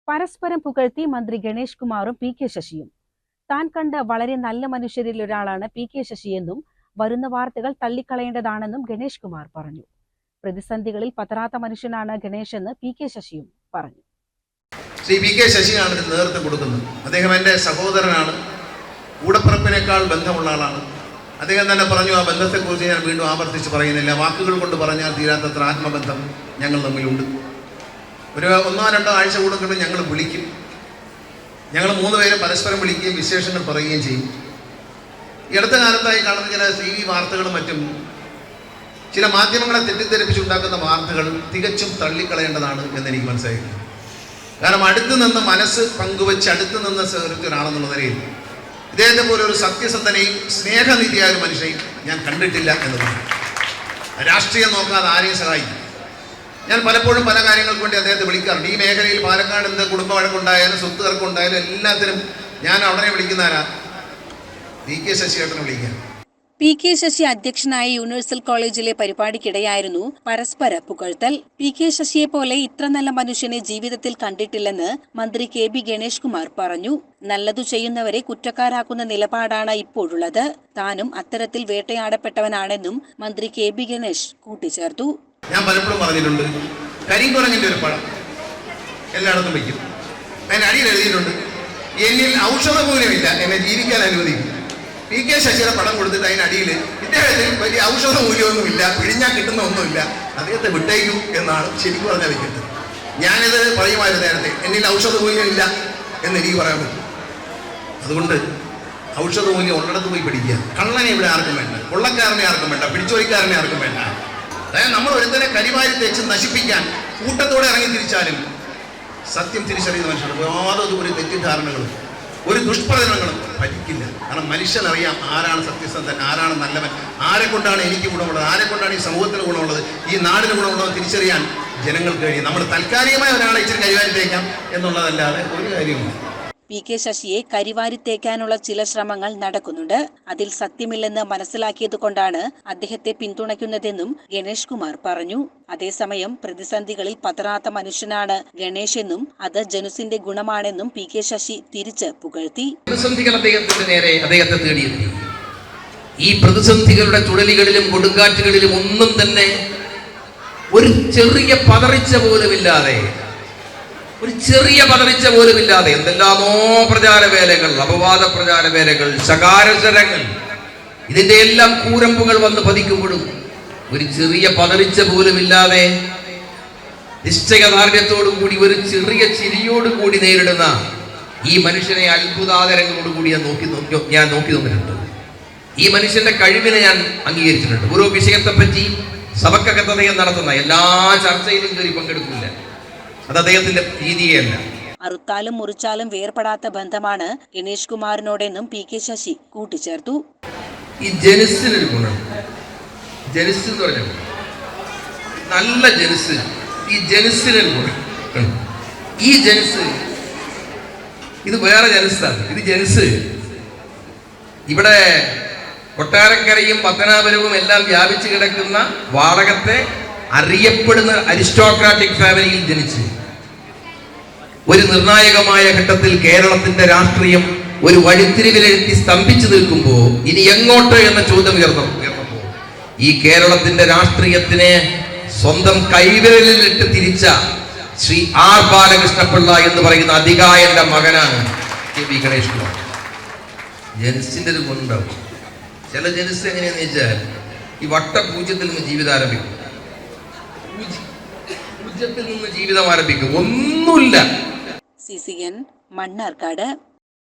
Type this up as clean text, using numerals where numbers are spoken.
പരസ്പരം പുകഴ്ത്തി മന്ത്രി ഗണേഷ് കുമാറും പി കെ ശശിയും. താൻ കണ്ട വളരെ നല്ല മനുഷ്യരിൽ ഒരാളാണ് പി കെ ശശിയെന്നും വരുന്ന വാർത്തകൾ തള്ളിക്കളയേണ്ടതാണെന്നും ഗണേഷ് കുമാർ പറഞ്ഞു. പ്രതിസന്ധികളിൽ പതറാത്ത മനുഷ്യനാണ് ഗണേഷ് എന്ന് പി കെ ശശിയും പറഞ്ഞു. ശ്രീ പി കെ ശശിയാണ് ഇതിന് നേതൃത്വം കൊടുക്കുന്നത്. അദ്ദേഹം എൻ്റെ സഹോദരനാണ്, കൂടപ്പിറപ്പിനേക്കാൾ ബന്ധമുള്ള ആളാണ്. അദ്ദേഹം തന്നെ പറഞ്ഞു, ആ ബന്ധത്തെക്കുറിച്ച് ഞാൻ വീണ്ടും ആവർത്തിച്ച് പറയുന്നില്ല. വാക്കുകൾ കൊണ്ട് പറഞ്ഞാൽ തീരാത്തത്ര ആത്മബന്ധം ഞങ്ങൾ തമ്മിലുണ്ട്. ഒരു 1-2 ആഴ്ച കൂടുമ്പോൾ ഞങ്ങൾ വിളിക്കും. ഞങ്ങൾ 3 പേരും പരസ്പരം വിളിക്കുകയും വിശേഷങ്ങൾ പറയുകയും ചെയ്യും. ഈ അടുത്ത കാലത്തായി കാണുന്ന ചില TV വാർത്തകളും മറ്റും ചില മാധ്യമങ്ങളെ തെറ്റിദ്ധരിപ്പിച്ചുണ്ടാക്കുന്ന വാർത്തകൾ തികച്ചും തള്ളിക്കളയേണ്ടതാണ് എന്നെനിക്ക് മനസ്സിലായിരുന്നു. കാരണം അടുത്ത് നിന്ന് മനസ്സ് പങ്കുവെച്ച് അടുത്ത് നിന്ന് സഹകരിച്ച ഒരാളെന്നുള്ള നിലയിൽ ഇദ്ദേഹത്തെ പോലെ ഒരു സത്യസന്ധനെയും സ്നേഹനിധിയായ ഒരു മനുഷ്യനെയും ഞാൻ കണ്ടിട്ടില്ല എന്നതാണ്. രാഷ്ട്രീയം നോക്കാതെ ആരെയും സഹായിക്കും. ഞാൻ പലപ്പോഴും പല കാര്യങ്ങൾക്ക് വേണ്ടി അദ്ദേഹത്തെ വിളിക്കാറുണ്ട്. ഈ മേഖലയിൽ പാലക്കാട് എന്ത് കുടുംബ വഴക്കുണ്ടായാലും സ്വത്ത് തർക്കമുണ്ടായാലും എല്ലാത്തിനും ഞാൻ അവിടെ വിളിക്കുന്നവരാ പി കെ ശശിയേട്ടനെ വിളിക്കാൻ. പി കെ ശശി അധ്യക്ഷനായ യൂണിവേഴ്സൽ കോളേജിലെ പരിപാടിക്കിടെയായിരുന്നു പരസ്പര പുകഴ്ത്തൽ. പി കെ ശശിയെ പോലെ ഇത്ര നല്ല മനുഷ്യനെ ജീവിതത്തിൽ കണ്ടിട്ടില്ലെന്ന് മന്ത്രി കെ ബി ഗണേഷ് കുമാർ പറഞ്ഞു. നല്ലതു ചെയ്യുന്നവരെ കുറ്റക്കാരാക്കുന്ന നിലപാടാണ് ഇപ്പോഴുള്ളത്. താനും അത്തരത്തിൽ വേട്ടയാടപ്പെട്ടവനാണെന്നും മന്ത്രി കെ ബി ഗണേഷ് കൂട്ടിച്ചേർത്തു. ഞാൻ പലപ്പോഴും പറഞ്ഞിട്ടുണ്ട്, കരിങ്കുരങ്ങിന്റെ ഒരു പടം എല്ലായിടത്തും വയ്ക്കും. അതിന്റെ അടിയിൽ എഴുതിയിട്ടുണ്ട്, എന്നിൽ ഔഷധ മൂല്യമില്ല, എന്നെ ജീവിക്കാൻ അനുവദിക്കും. പി കെ ശശിയുടെ പടം കൊടുത്തിട്ട് അതിനടിയിൽ ഇദ്ദേഹത്തിൽ വലിയ ഔഷധ മൂല്യമൊന്നുമില്ല, പിഴിഞ്ഞാൽ കിട്ടുന്ന ഒന്നുമില്ല, അദ്ദേഹത്തെ വിട്ടേക്കും എന്നാണ് ശരിക്കും പറഞ്ഞാൽ വയ്ക്കുന്നത്. ഞാനിത് പറയുമായിരുന്നു നേരത്തെ, എന്നിൽ ഔഷധ മൂല്യമില്ല എന്ന് എനിക്ക് പറയാൻ പറ്റും. അതുകൊണ്ട് ഔഷധ മൂല്യം ഉള്ളിടത്ത് പോയി പിടിക്കുക. കള്ളനെ ഇവിടെ ആർക്കും വേണ്ട, കൊള്ളക്കാരനെ ആർക്കും വേണ്ട, പിടിച്ചോയിക്കാരനെ ആർക്കും വേണ്ട. അതായത് നമ്മൾ ഒരുത്തനെ കരിവാരി തേച്ച് നശിപ്പിക്കാൻ കൂട്ടത്തോടെ ഇറങ്ങി തിരിച്ചാലും സത്യം തിരിച്ചറിയുന്ന മനുഷ്യർ യാതൊരു തെറ്റിദ്ധാരണകളും ഒരു ദുഷ്പ്രചരണങ്ങളും ഫലിക്കില്ല. കാരണം മനുഷ്യനറിയാം ആരാണ് സത്യസന്ധൻ, ആരാണ് നല്ലവൻ, ആരെ കൊണ്ടാണ് എനിക്ക് ഗുണമുള്ളത്, ആരെ കൊണ്ടാണ് ഈ സമൂഹത്തിന് ഗുണമുള്ളത്, ഈ നാടിന് ഗുണമുള്ളത് തിരിച്ചറിയാൻ ജനങ്ങൾക്ക് കഴിയും. നമ്മൾ താൽക്കാലികമായ ഒരാളെ ഇച്ചിരി കരിവാരി തേക്കാം എന്നുള്ളതല്ലാതെ ഒരു കാര്യമില്ല. പി കെ ശശിയെ കരിവാരിത്തേക്കാനുള്ള ചില ശ്രമങ്ങൾ നടക്കുന്നുണ്ട്. അതിൽ സത്യമില്ലെന്ന് മനസ്സിലാക്കിയതുകൊണ്ടാണ് അദ്ദേഹത്തെ പിന്തുണയ്ക്കുന്നതെന്നും ഗണേഷ് കുമാർ പറഞ്ഞു. അതേസമയം പ്രതിസന്ധികളിൽ പതറാത്ത മനുഷ്യനാണ് ഗണേഷ് എന്നും അത് ജനുസിന്റെ ഗുണമാണെന്നും പി കെ ശശി തിരിച്ച് പുകഴ്ത്തി. പ്രതിസന്ധികൾ അദ്ദേഹത്തിന്റെ നേരെ അദ്ദേഹത്തെ തേടിയെത്തി. ഈ പ്രതിസന്ധികളുടെ ചുഴലികളിലും കൊടുങ്കാറ്റുകളിലും ഒന്നും തന്നെ ഒരു ചെറിയ പതറിച്ച പോലുമില്ലാതെ എന്തെല്ലാമോ പ്രചാരവേലകൾ, അപവാദ പ്രചാരവേലകൾ, ശകാരശരങ്ങൾ, ഇതിന്റെ എല്ലാം കൂരമ്പുകൾ വന്ന് പതിക്കുമ്പോഴും ഒരു ചെറിയ പതറിച്ച പോലുമില്ലാതെ നിശ്ചയദാർഢ്യത്തോടുകൂടി ഒരു ചെറിയ ചിരിയോടുകൂടി നേരിടുന്ന ഈ മനുഷ്യനെ അത്ഭുതാദരങ്ങളോടുകൂടി ഞാൻ നോക്കി തന്നിട്ടുണ്ട്. ഈ മനുഷ്യന്റെ കഴിവിനെ ഞാൻ അംഗീകരിച്ചിട്ടുണ്ട്. ഓരോ വിഷയത്തെപ്പറ്റി സഭക്കകത്ത് അദ്ദേഹം നടത്തുന്ന എല്ലാ ചർച്ചയിലും കയറി പങ്കെടുക്കില്ല. അത് അദ്ദേഹത്തിന്റെ രീതിയല്ല. അറുത്താലും മുറിച്ചാലും വേർപെടാത്ത ബന്ധമാണ് ഗണേഷ് കുമാറിനോടെന്നും പി കെ ശശി കൂട്ടിച്ചേർത്തു. ഈ ജനുസിനൊരു ഗുണം, ജനുസ് എന്ന് പറഞ്ഞാൽ നല്ല ജനുസ്, ഈ ജനുസിനൊരു ഗുണം. ഈ ജനുസ് ഇത് വേറെ ജനുസാണ്. ഇത് ജനുസ് ഇവിടെ കൊട്ടാരക്കരയും പത്തനാപുരവും എല്ലാം വ്യാപിച്ചു കിടക്കുന്ന വാടകത്തെ അറിയപ്പെടുന്ന അരിസ്റ്റോക്രാറ്റിക് ഫാമിലിയിൽ ജനിച്ചു. ഒരു നിർണായകമായ ഘട്ടത്തിൽ കേരളത്തിന്റെ രാഷ്ട്രീയം ഒരു വഴിത്തിരിവിലെത്തി സ്തംഭിച്ചു നിൽക്കുമ്പോൾ ഇനി എങ്ങോട്ട് എന്ന ചോദ്യം ഉയർന്നപ്പോൾ ഈ കേരളത്തിന്റെ രാഷ്ട്രീയത്തിനെ സ്വന്തം കൈവിരലിലിട്ട് തിരിച്ച ശ്രീ ആർ ബാലകൃഷ്ണപിള്ള എന്ന് പറയുന്ന അധികായന്റെ മകനാണ് കെ ബി ഗണേഷ് കുമാർ. ജനുസിന്റെ ഒരു ഗുണമുണ്ടാവും. ചില ജനുസ് എങ്ങനെയാന്ന് വെച്ചാൽ ഈ വട്ടപൂജ്യത്തിൽ നിന്ന് ജീവിതം ആരംഭിക്കും. പൂജ്യത്തിൽ നിന്ന് ജീവിതം ആരംഭിക്കും. ഒന്നുമില്ല. CCN മണ്ണാർക്കാട്.